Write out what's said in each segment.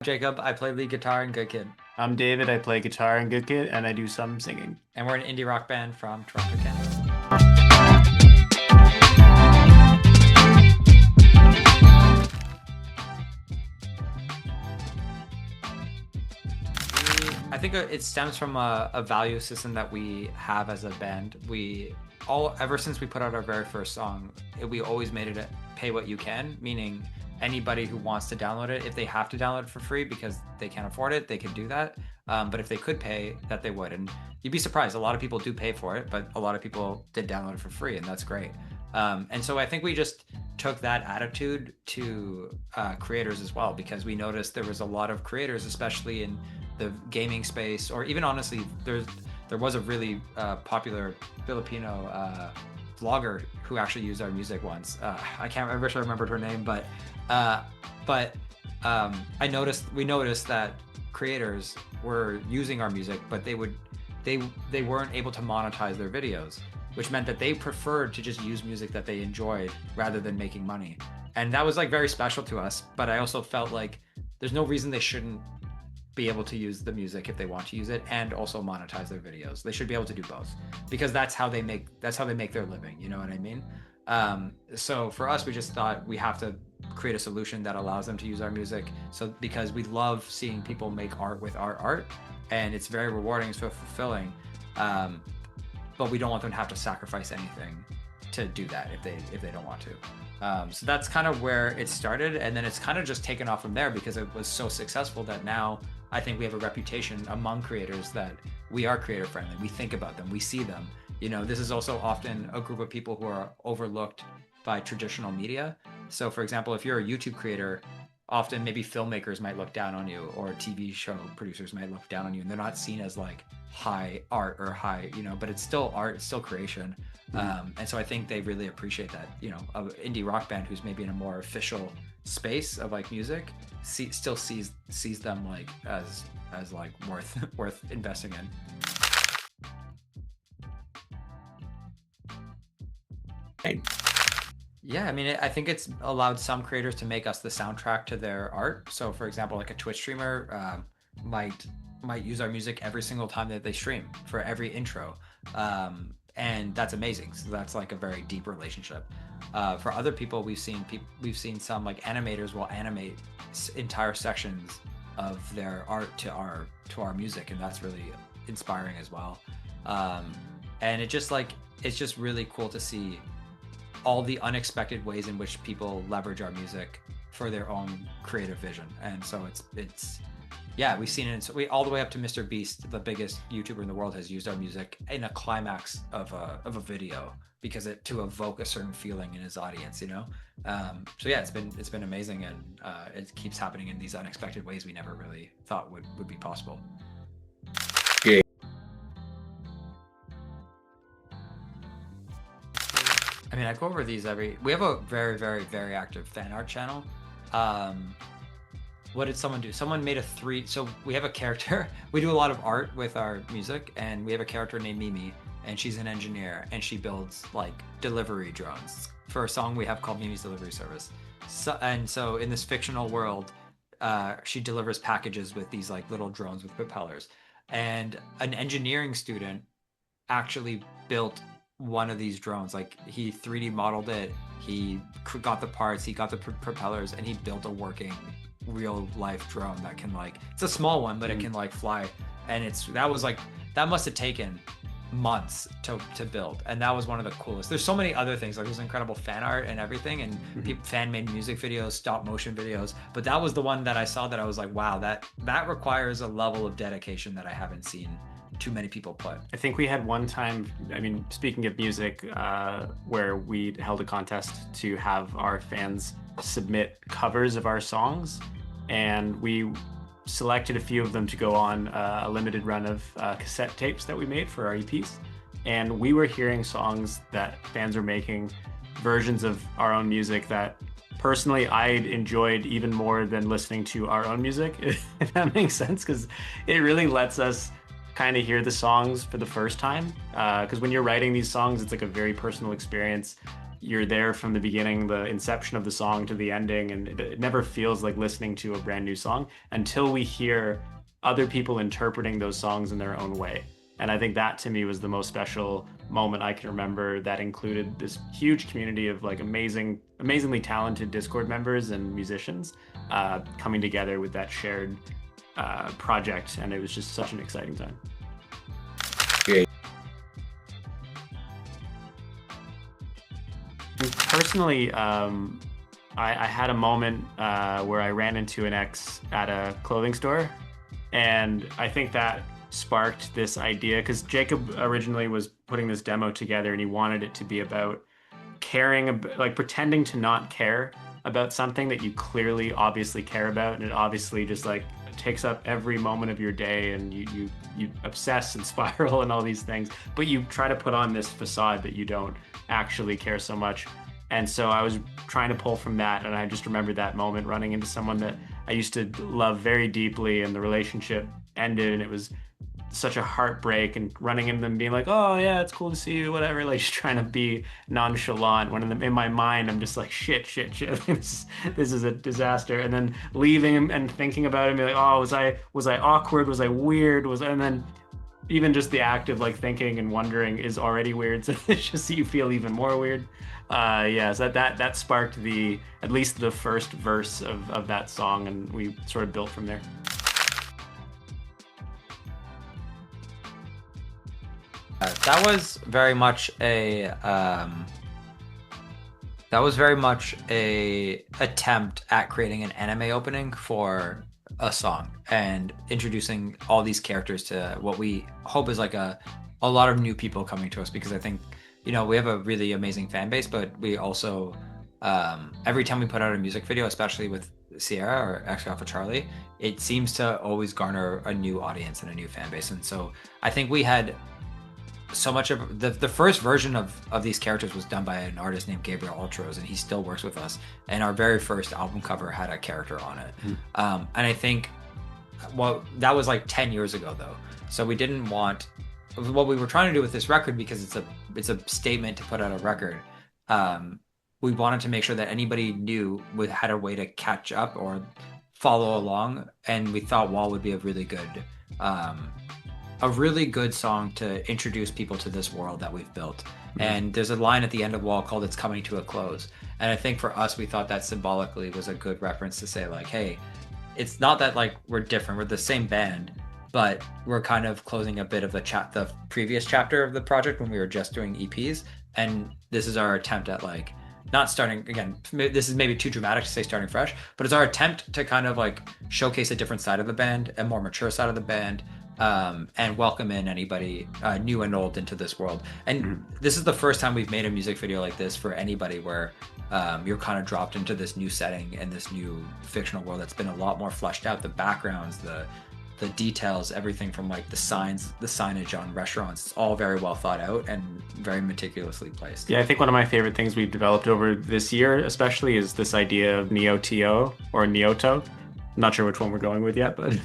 Jacob. I play lead guitar in Good Kid. I'm David. I play guitar in Good Kid, and I do some singing. And we're an indie rock band from Toronto, Canada. I think it stems from a value system that we have as a band. Ever since we put out our very first song, we always made it a pay what you can, meaning anybody who wants to download it, if they have to download it for free because they can't afford it, they can do that. But if they could pay, that they would. And you'd be surprised, a lot of people do pay for it, but a lot of people did download it for free, and that's great. And so I think we just took that attitude to creators as well, because we noticed there was a lot of creators, especially in the gaming space, or even honestly, there was a really popular Filipino vlogger who actually used our music once. I wish I remembered her name, but we noticed that creators were using our music, but they weren't able to monetize their videos, which meant that they preferred to just use music that they enjoyed rather than making money. And that was like very special to us. But I also felt like there's no reason they shouldn't be able to use the music if they want to use it and also monetize their videos. They should be able to do both, because that's how they make their living. You know what I mean? So for us, we just thought we have to create a solution that allows them to use our music. So because we love seeing people make art with our art, and it's very rewarding, it's so fulfilling. But we don't want them to have to sacrifice anything to do that if they don't want to. So that's kind of where it started, and then it's kind of just taken off from there because it was so successful that now I think we have a reputation among creators that we are creator friendly. We think about them, we see them. You know, this is also often a group of people who are overlooked by traditional media. So for example, if you're a YouTube creator, often maybe filmmakers might look down on you, or TV show producers might look down on you, and they're not seen as like high art or high, but it's still art, it's still creation. And so I think they really appreciate that, an indie rock band who's maybe in a more official space of like music still sees them like as like worth investing in. Yeah, I mean, I think it's allowed some creators to make us the soundtrack to their art. So for example, like a Twitch streamer might use our music every single time that they stream, for every intro. And that's amazing. So that's like a very deep relationship. For other people, we've seen some like animators will animate entire sections of their art to our music, and that's really inspiring as well. And it's just really cool to see all the unexpected ways in which people leverage our music for their own creative vision. And so we've seen it all the way up to Mr. Beast, the biggest YouTuber in the world, has used our music in a climax of a video because to evoke a certain feeling in his audience, So yeah, it's been amazing, and it keeps happening in these unexpected ways we never really thought would be possible. I mean, I go over these we have a very, very, very active fan art channel. What did someone do? Someone made so we have a character. We do a lot of art with our music, and we have a character named Mimi, and she's an engineer, and she builds like delivery drones for a song we have called Mimi's Delivery Service. So in this fictional world, she delivers packages with these like little drones with propellers. And an engineering student actually built one of these drones. Like, he 3D modeled it, he got the parts, he got the propellers, and he built a working real life drone that can it's a small one, but it can fly. And that must have taken months to build, and that was one of the coolest. There's so many other things, there's incredible fan art and everything, and fan made music videos, stop motion videos, but that was the one that I saw that I was like, wow, that requires a level of dedication that I haven't seen too many people put. I think we had one time, I mean, speaking of music, where we held a contest to have our fans submit covers of our songs, and we selected a few of them to go on a limited run of cassette tapes that we made for our EPs. And we were hearing songs that fans were making, versions of our own music that personally I enjoyed even more than listening to our own music, if that makes sense, because it really lets us kind of hear the songs for the first time. Because when you're writing these songs, it's like a very personal experience. you're there from the beginning, the inception of the song to the ending, and it never feels like listening to a brand new song until we hear other people interpreting those songs in their own way. And I think that to me was the most special moment I can remember, that included this huge community of like amazingly talented Discord members and musicians coming together with that shared project. And it was just such an exciting time. Great. Personally, I had a moment where I ran into an ex at a clothing store, and I think that sparked this idea, because Jacob originally was putting this demo together and he wanted it to be about caring, like pretending to not care about something that you clearly obviously care about, and it obviously just like takes up every moment of your day, and you obsess and spiral and all these things, but you try to put on this facade that you don't actually care so much. And so I was trying to pull from that, and I just remembered that moment running into someone that I used to love very deeply, and the relationship ended, and it was such a heartbreak, and running into them being like, oh yeah, it's cool to see you, whatever, like just trying to be nonchalant, when in my mind I'm just like shit this is a disaster, and then leaving him and thinking about it and be like, oh, was I awkward, was I weird, and then even just the act of like thinking and wondering is already weird, so it's just you feel even more weird. So that sparked at least the first verse of that song, and we sort of built from there. That was very much a attempt at creating an anime opening for a song and introducing all these characters to what we hope is like a lot of new people coming to us, because I think, you know, we have a really amazing fan base, but we also every time we put out a music video, especially with Sierra or actually off of Charlie, it seems to always garner a new audience and a new fan base. And so I think we had so much of the first version of these characters was done by an artist named Gabriel Ultros, and he still works with us, and our very first album cover had a character on it. And I think, well, that was like 10 years ago though, so we didn't want, what we were trying to do with this record, because it's a statement to put out a record, we wanted to make sure that anybody new had a way to catch up or follow along, and we thought Wall would be a really good song to introduce people to this world that we've built. And there's a line at the end of Wall called "It's Coming to a Close," and I think for us, we thought that symbolically was a good reference to say like, hey, it's not that like we're different, we're the same band, but we're kind of closing a bit of the previous chapter of the project when we were just doing EPs, and this is our attempt at like not starting again. This is maybe too dramatic to say starting fresh, but it's our attempt to kind of like showcase a different side of the band, a more mature side of the band, and welcome in anybody new and old into this world. And this is the first time we've made a music video like this for anybody, where you're kind of dropped into this new setting and this new fictional world that's been a lot more fleshed out. The backgrounds, the details, everything from like the signage on restaurants, it's all very well thought out and very meticulously placed. Yeah, I think one of my favorite things we've developed over this year especially is this idea of Neo-To or Nyoto. I'm not sure which one we're going with yet, but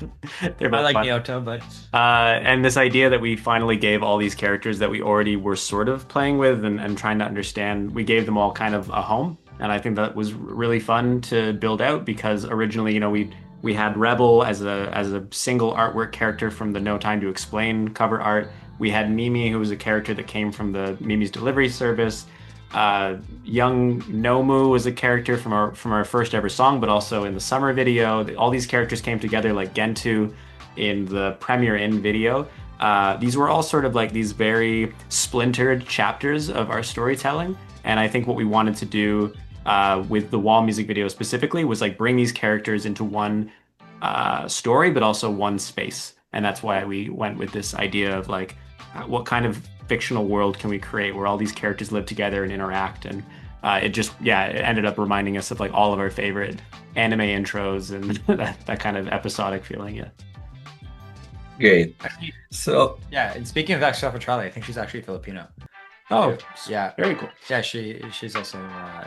they're both I like fun. Nyoto, but and this idea that we finally gave all these characters that we already were sort of playing with and trying to understand, we gave them all kind of a home. And I think that was really fun to build out, because originally, you know, we had Rebel as a single artwork character from the No Time to Explain cover art. We had Mimi, who was a character that came from the Mimi's Delivery Service. Young Nomu was a character from our first ever song, but also in the summer video. All these characters came together, like Gentu in the Premiere In video. These were all sort of like these very splintered chapters of our storytelling. And I think what we wanted to do with the Wall music video specifically was like bring these characters into one story, but also one space. And that's why we went with this idea of like, what kind of fictional world can we create where all these characters live together and interact? And it ended up reminding us of like all of our favorite anime intros and that kind of episodic feeling. Yeah. Great. So yeah, and speaking of Extra for Charlie, I think she's actually Filipino. Oh, yeah, very cool. Yeah, she's also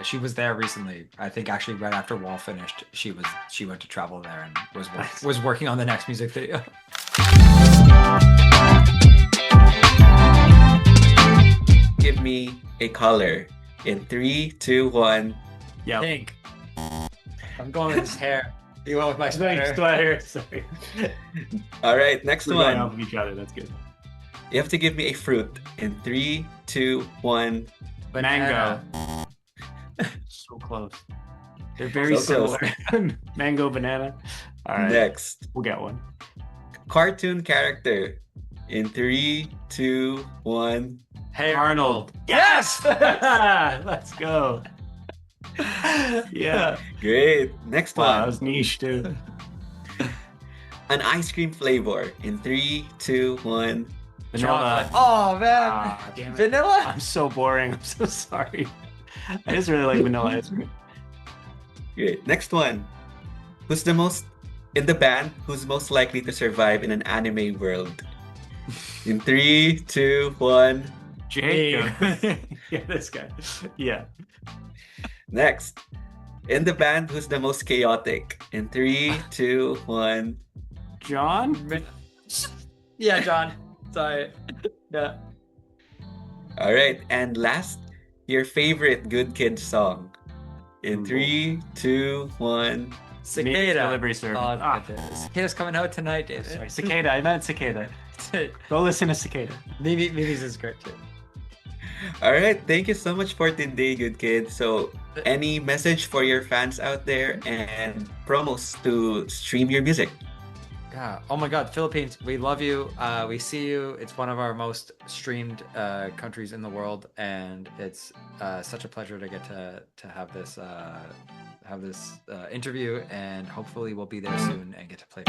she was there recently. I think actually right after Wall finished, she went to travel there and was working on the next music video. give me a color In 3, 2, 1. Yep. Pink. I'm going with his hair. You went with my sweater. Sweater. Sorry. All right, next We're going one. off of each other. That's good. You have to give me a fruit. In 3, 2, 1. Mango. So close. They're very So similar. Mango, banana. All right. Next, We'll get one. cartoon character. In 3, 2, 1. Hey, Arnold. Yes! Let's go. Yeah. Great. Next Wow, that one. was niche too. An ice cream flavor. In 3, 2, 1. Vanilla. Oh man. Ah, damn it. Vanilla? I'm so boring. I'm so sorry. I just really like vanilla ice cream. Great. Next one. Who's the most in the band? Who's most likely to survive in an anime world? In 3, 2, 1. Jacob. Yeah, this guy. Yeah. Next. In the band, who's the most chaotic? In 3, 2, 1. John? Yeah, John. Sorry. Yeah. All right. And last, your favorite Good Kid song. In 3, 2, 1. Cicada. Delivery service. Oh, Ah. Cicada's coming out tonight, David. Sorry, cicada. I meant cicada. Go listen to cicada. Mimi's is great too. All right. Thank you so much for today, Good Kid. So, any message for your fans out there and promos to stream your music? Yeah. Oh my God, Philippines, we love you. We see you. It's one of our most streamed countries in the world, and it's such a pleasure to get to have this interview. And hopefully, we'll be there soon and get to play.